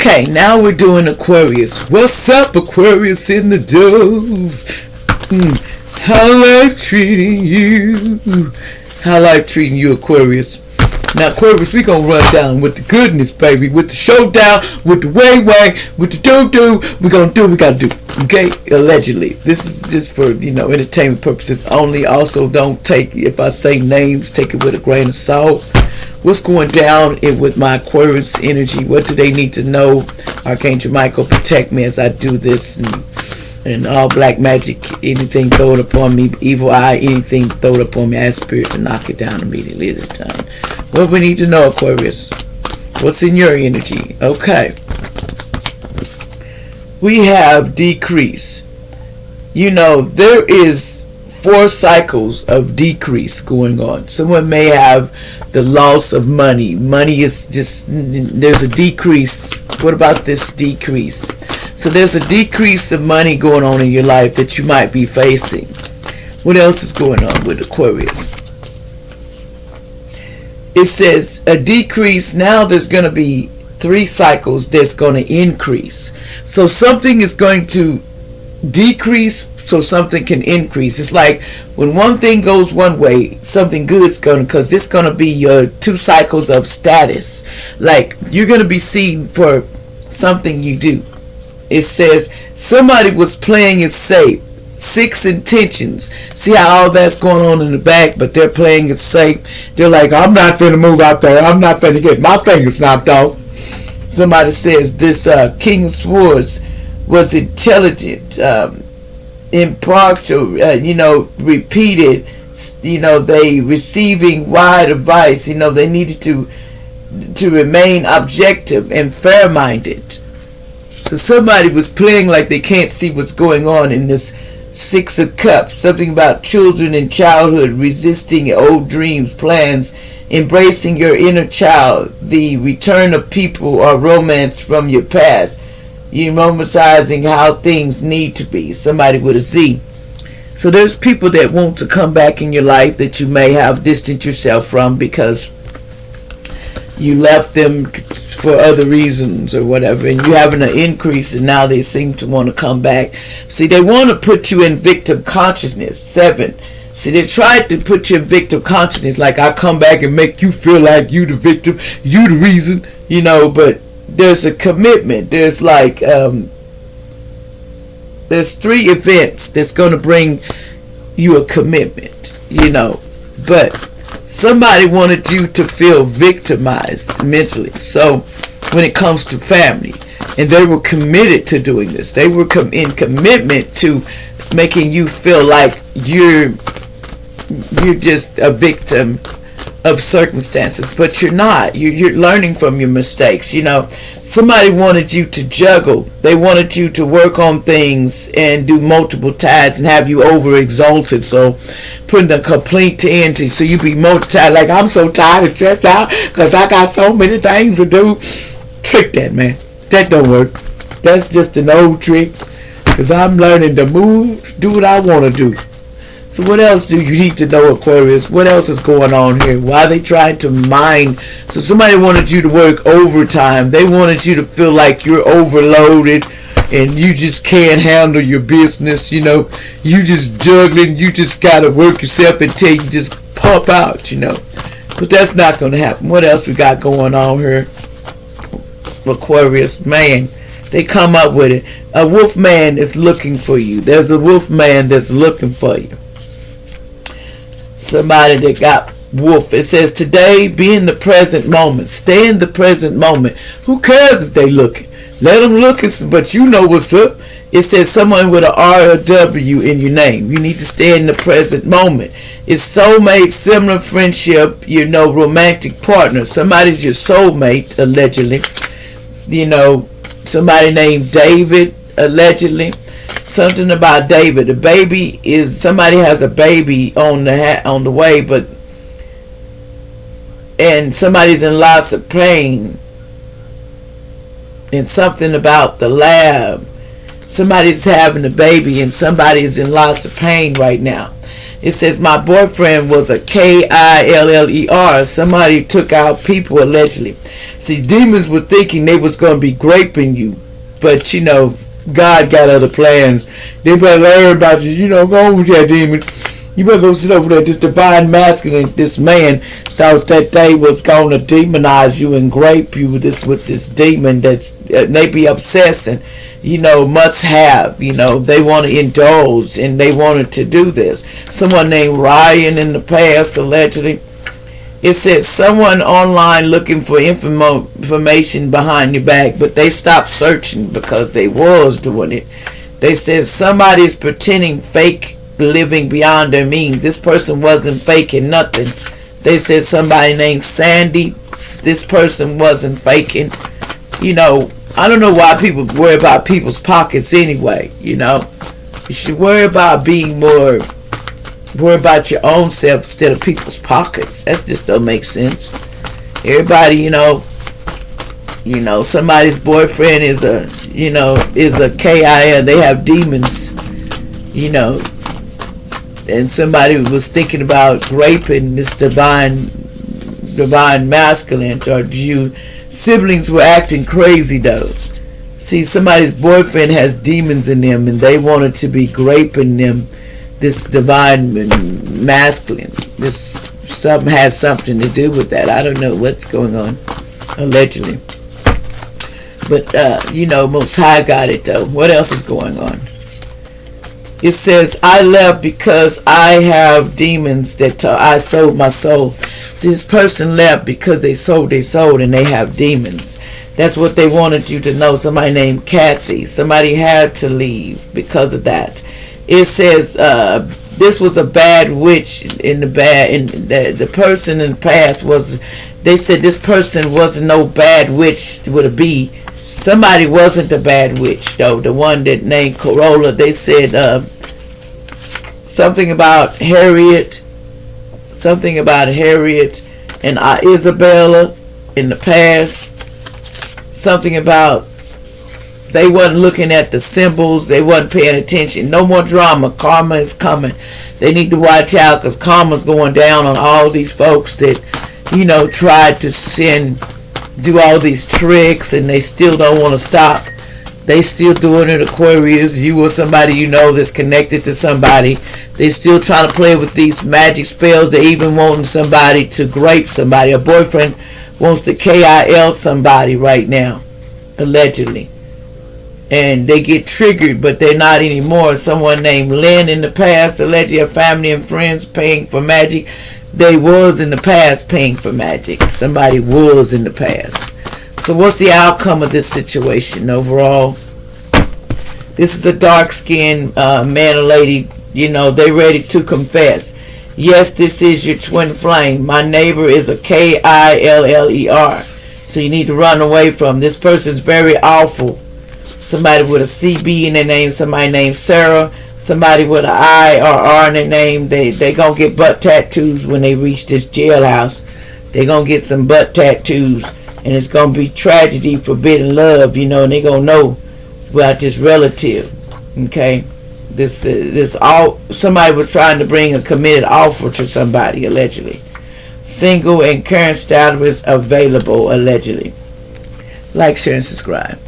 Okay, now we're doing Aquarius. What's up, Aquarius in the Dove? How life treating you? How life treating you, Aquarius? Now, Aquarius, we gonna run down with the goodness, baby. With the showdown, with the way, with the do-do. We gonna do what we gotta do. Okay? Allegedly. This is just for, entertainment purposes only. Also, don't take, if I say names, take it with a grain of salt. What's going down with my Aquarius energy? What do they need to know? Archangel Michael, protect me as I do this. And all black magic, anything thrown upon me, evil eye, anything thrown upon me, I ask spirit to knock it down immediately this time. What we need to know, Aquarius? What's in your energy? Okay. We have decrease. There is 4 cycles of decrease going on. Someone may have the loss of money. Money is just, there's a decrease. What about this decrease? So there's a decrease of money going on in your life that you might be facing. What else is going on with Aquarius? It says a decrease. Now there's going to be 3 cycles that's going to increase. So something is going to decrease so something can increase. It's like when one thing goes one way, something good is going to, because this is going to be your 2 cycles of status. Like you're going to be seen for something you do. It says somebody was playing it safe. 6 intentions. See how all that's going on in the back, but they're playing it safe. They're like, I'm not finna move out there. I'm not finna get my fingers knocked off. Somebody says this King of Swords was intelligent, impartial, repeated, they receiving wide advice. They needed to remain objective and fair-minded. So somebody was playing like they can't see what's going on in this 6 of Cups. Something about children in childhood, resisting old dreams, plans, embracing your inner child, the return of people or romance from your past. You're romanticizing how things need to be. Somebody with a Z. So there's people that want to come back in your life that you may have distanced yourself from because you left them for other reasons or whatever, and you're having an increase, and now they seem to want to come back. See, they want to put you in victim consciousness. 7. See, they tried to put you in victim consciousness, like I come back and make you feel like you the victim, you the reason, but there's a commitment. There's like, there's 3 events that's going to bring you a commitment, but somebody wanted you to feel victimized mentally. So when it comes to family, and they were committed to doing this, they were in commitment to making you feel like you're just a victim of circumstances, but you're not. You're learning from your mistakes. Somebody wanted you to juggle. They wanted you to work on things and do multiple tasks and have you over exalted. So putting a complete to end to, so you be multi-tasked. Like, I'm so tired and stressed out because I got so many things to do. Trick that, man. That don't work. That's just an old trick, because I'm learning to move, do what I want to do. So what else do you need to know, Aquarius? What else is going on here? Why are they trying to mine? So somebody wanted you to work overtime. They wanted you to feel like you're overloaded and you just can't handle your business. You just juggling. You just got to work yourself until you just pop out, But that's not going to happen. What else we got going on here, Aquarius? Man, they come up with it. A wolf man is looking for you. There's a wolf man that's looking for you. Somebody that got wolf. It says today, be in the present moment. Stay in the present moment. Who cares if they looking? Let them look, but you know what's up. It says someone with an R or W in your name. You need to stay in the present moment. It's soulmate, similar friendship, romantic partner. Somebody's your soulmate, allegedly. Somebody named David, allegedly. Something about David. The baby is, somebody has a baby on the way, and somebody's in lots of pain. And something about the lab. Somebody's having a baby and somebody's in lots of pain right now. It says my boyfriend was a Killer. Somebody took out people allegedly. See, demons were thinking they was going to be graping you, but you know, God got other plans. They better learn about you. You know, go over there, demon. You better go sit over there. This divine masculine, this man thought that they was going to demonize you and grape you with this demon that's they be obsessing, you know, must have, you know, they want to indulge and they wanted to do this. Someone named Ryan in the past, allegedly. It says someone online looking for information behind your back, but they stopped searching because they was doing it. They said somebody's pretending fake living beyond their means. This person wasn't faking nothing. They said somebody named Sandy. This person wasn't faking. You know, I don't know why people worry about people's pockets anyway. You know, you should worry about worry about your own self instead of people's pockets. That just don't make sense. Everybody, you know, somebody's boyfriend is a KIL. They have demons, you know. And somebody was thinking about raping this divine masculine towards you. Siblings were acting crazy though. See, somebody's boyfriend has demons in them and they wanted to be raping them. This divine masculine. This something has something to do with that. I don't know what's going on. Allegedly. But you know, Most High got it though. What else is going on? It says, I left because I have demons that I sold my soul. See, this person left because they sold their soul and they have demons. That's what they wanted you to know. Somebody named Kathy. Somebody had to leave because of that. It says, this was a bad witch the person in the past was, they said this person wasn't no bad witch with a B. Somebody wasn't a bad witch though. The one that named Corolla, they said something about Harriet and Isabella in the past. Something about they wasn't looking at the symbols. They wasn't paying attention. No more drama. Karma is coming. They need to watch out because karma's going down on all these folks that, you know, tried to do all these tricks and they still don't want to stop. They still doing it. Aquarius, you or somebody you know that's connected to somebody. They still trying to play with these magic spells. They even wanting somebody to grape somebody. A boyfriend wants to KIL somebody right now, allegedly. And they get triggered, but they're not anymore. Someone named Lynn in the past, allegedly a family and friends paying for magic. They was in the past paying for magic. Somebody was in the past. So what's the outcome of this situation overall? This is a dark-skinned man or lady. You know, they ready to confess. Yes, this is your twin flame. My neighbor is a KILLER. So you need to run away from. This person's very awful. Somebody with a CB in their name. Somebody named Sarah. Somebody with an I or R in their name. They gonna get butt tattoos when they reach this jailhouse. They gonna get some butt tattoos. And it's gonna be tragedy, forbidden love, you know, and they gonna know about this relative. Okay, somebody was trying to bring a committed offer to somebody allegedly. Single and current status available allegedly. Like, share, and subscribe.